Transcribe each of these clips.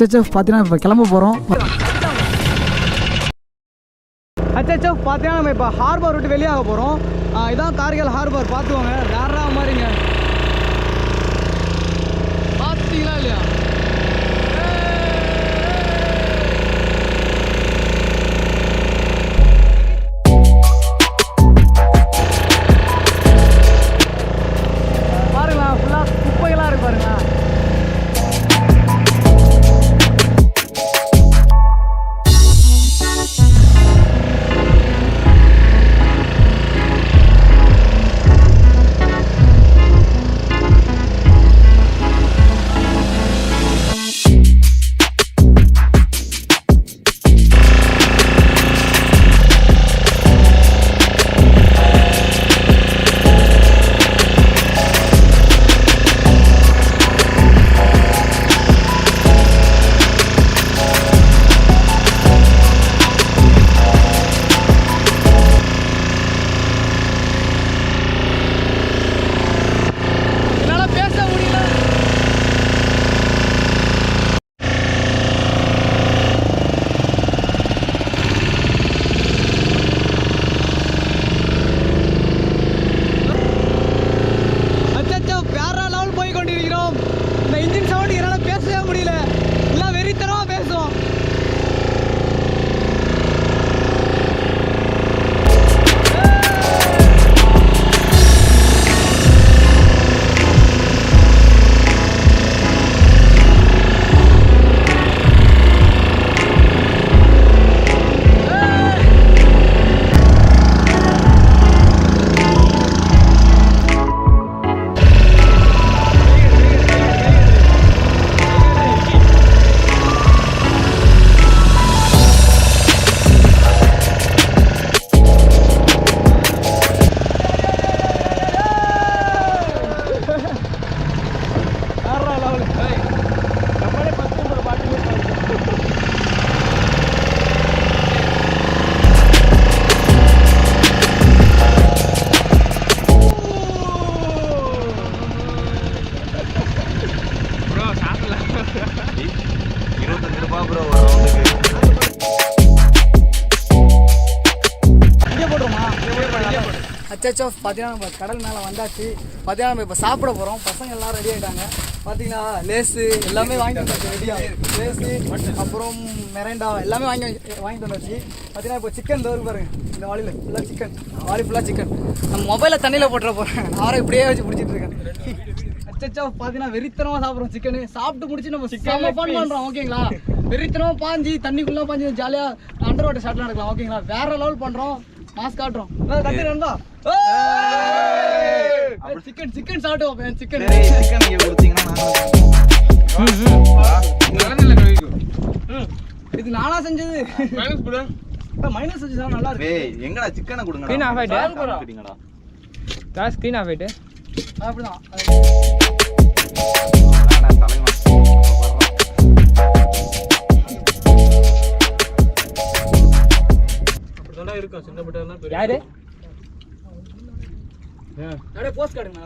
பார்த்தீங்கன்னா இப்போ கிளம்ப போகிறோம். ஹெச்எஃப் பார்த்தீங்கன்னா நம்ம இப்போ ஹார்பர் விட்டு வெளியாக போகிறோம். இதான் காரைக்கால் ஹார்பர் பார்த்துக்கோங்க. வேற மாதிரிங்க பார்த்தீங்களா இல்லையா? பாருங்களா ஃபுல்லாக குப்பைகளாக இருக்கு பாருங்களா. ஹெச்எஃப் பார்த்தீங்கன்னா நம்ம கடல் மேலே வந்தாச்சு. பார்த்தீங்கன்னா நம்ம இப்போ சாப்பிட போகிறோம். பசங்க எல்லோரும் ரெடி ஆகிட்டாங்க. பார்த்தீங்கன்னா லேஸு எல்லாமே வாங்கிட்டு வந்தாச்சு. ரெடியாக லேஸு அப்புறம் மெரண்டா எல்லாமே வாங்கிட்டு வந்தாச்சு. பார்த்தீங்கன்னா இப்போ சிக்கன் தோறு பாருங்க. இந்த வாளியில் ஃபுல்லாக சிக்கன், வாளி ஃபுல்லாக சிக்கன். நம்ம மொபைலில் தண்ணியில் போட்டுற போகிறேன். அவரை இப்படியே வச்சு பிடிச்சிட்டு இருக்கேன். ஹெச்எஃப் பார்த்தீங்கன்னா வெறித்தனமாக சாப்பிட்றோம் சிக்கனு. சாப்பிட்டு முடிச்சு நம்ம சிக்கன் ஃபன் பண்ணுறோம். ஓகேங்களா? வெறித்தனமாக பாஞ்சி தண்ணிக்குள்ளே பாஞ்சி ஜாலியாக அண்டர் வாட்டர் ஷாட்லாம் எடுக்கலாம். ஓகேங்களா? வேறு லெவல் பண்ணுறோம். மாஸ்க் காட்டுறோம். கத்துறா சிக்கன் சிக்கன் சாப்பிட்டு சிக்கன் இது நானா செஞ்சது. மைனஸ் செஞ்சு சாப்பிட நல்லா இருக்கு. எங்கடா சிக்கனை கொடுங்க. ஸ்கிரீன் ஆஃப் ஆயிட்டு காஸ் ஸ்கிரீன் ஆஃப் ஆயிட்டு அப்படிதான் அப்படிதான் இருக்கும். சின்ன பட்டா யாரு போஸ்ட் கார்டுங்க.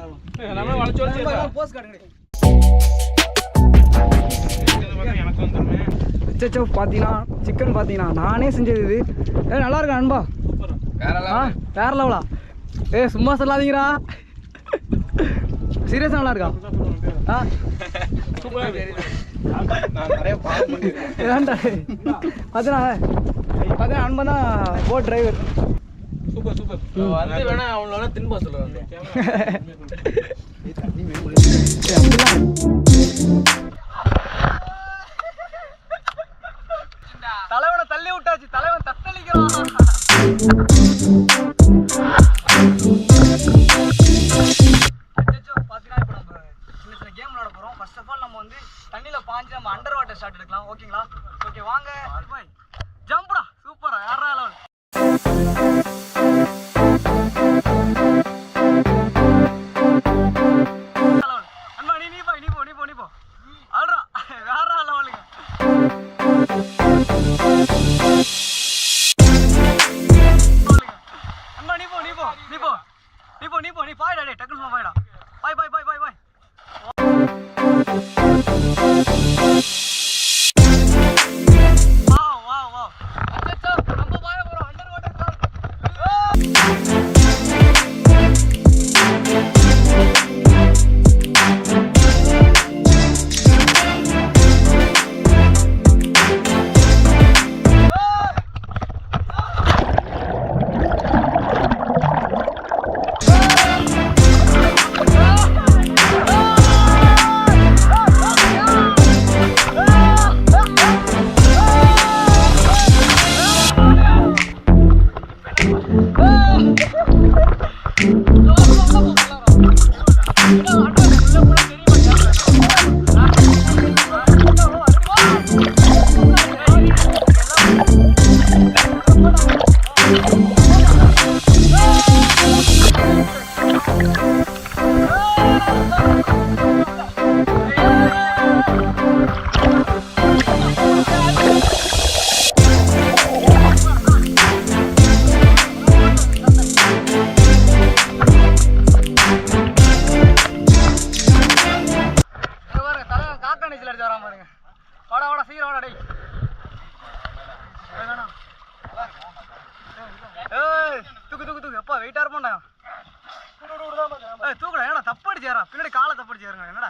நம்ம வளைச்சு வளைச்சு போஸ்ட் கார்டுங்க. ஹெச்எஃப் பார்த்தீங்கன்னா சிக்கன் பார்த்தீங்கன்னா நானே செஞ்சது இது. நல்லா இருக்கா நண்பா? வேற லெவலா? சும்மா சொல்லாதீங்கடா. சீரியஸாக நல்லா இருக்கா? பார்த்தீங்கன்னா அன்பன் தான் போட் டிரைவர். Super super. வந்து வேணா அவங்களோட தின்பா சொல்லுவாங்க. தலைவனை தள்ளி விட்டாச்சு. தலைவன் தத்தளிக்கிறான். பார்த்தீங்கன்னா இப்போ நம்ம சின்ன சின்ன கேம் விளாட போகிறோம். ஃபர்ஸ்ட் ஆஃப் ஆல் நம்ம வந்து தண்ணியில் பாஞ்சு நம்ம அண்டர் வாட்டர் ஷாட் எடுக்கலாம். ஓகேங்களா? ஓகே வாங்க. ஜம்புடா. சூப்பரா. யாரா லெவல். நீ பாய்டா. டே டக்குனு சும்மா பாய்டா. பாய் பாய் பாய் பாய் பாய். பின்னாடி காலை தப்படிச்சு என்னடா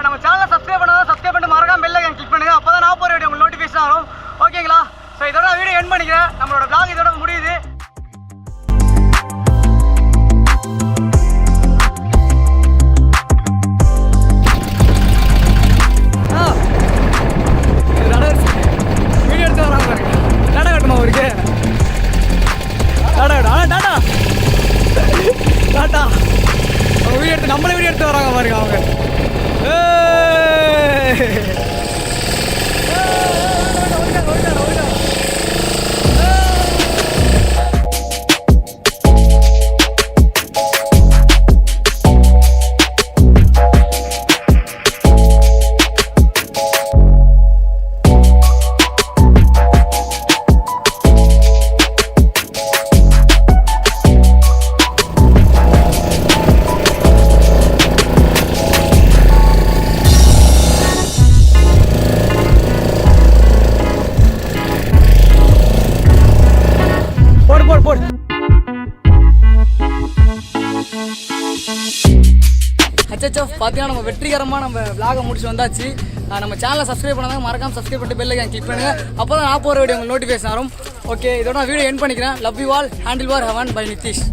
நம்ம சேனலை சப்ஸ்கிரைப் பண்ணாதான் சப்ஸ்கிரைப் பண்ணிட்டு மறக்காம பெல் ஐகான் கிளிக் பண்ணுங்க. அப்பதான் நான் போற வீடியோ உங்களுக்கு நோட்டிஃபிகேஷன் வரும். ஓகேங்களா? ஸோ இதோட வீடியோ எண்ட் பண்ணிக்கிறேன். நம்மளோட vlog இதோட முடியுது. வீடியோ எடுத்து வராங்க பாருங்க. டாடா கட்டுமா அவருக்கு? டாடா டாடா டாடா அவங்க வீடியோ எடுத்து நம்மளே வீடியோ எடுத்து வராங்க பாருங்க அவங்க. அச்சோ பார்த்தீங்கன்னா நம்ம வெற்றிகரமாக நம்ம vlog முடிச்சு வந்தாச்சு. நம்ம சேனலை சப்ஸ்கிரைப் பண்ணாங்க மறக்காம சப்ஸ்கிரைப் பண்ணிட்டு பெல் ஐகான் கிளிக் பண்ணுங்க. அப்போ தான் நான் போகிற வீடியோ உங்களுக்கு நோட்டிஃபிகேஷன் வரும். ஓகே இதோட நான் வீடியோ எண்ட் பண்ணிக்கிறேன். Love you all. ஹேண்டில் வார் ஹெவன் பை நிதிஷ்.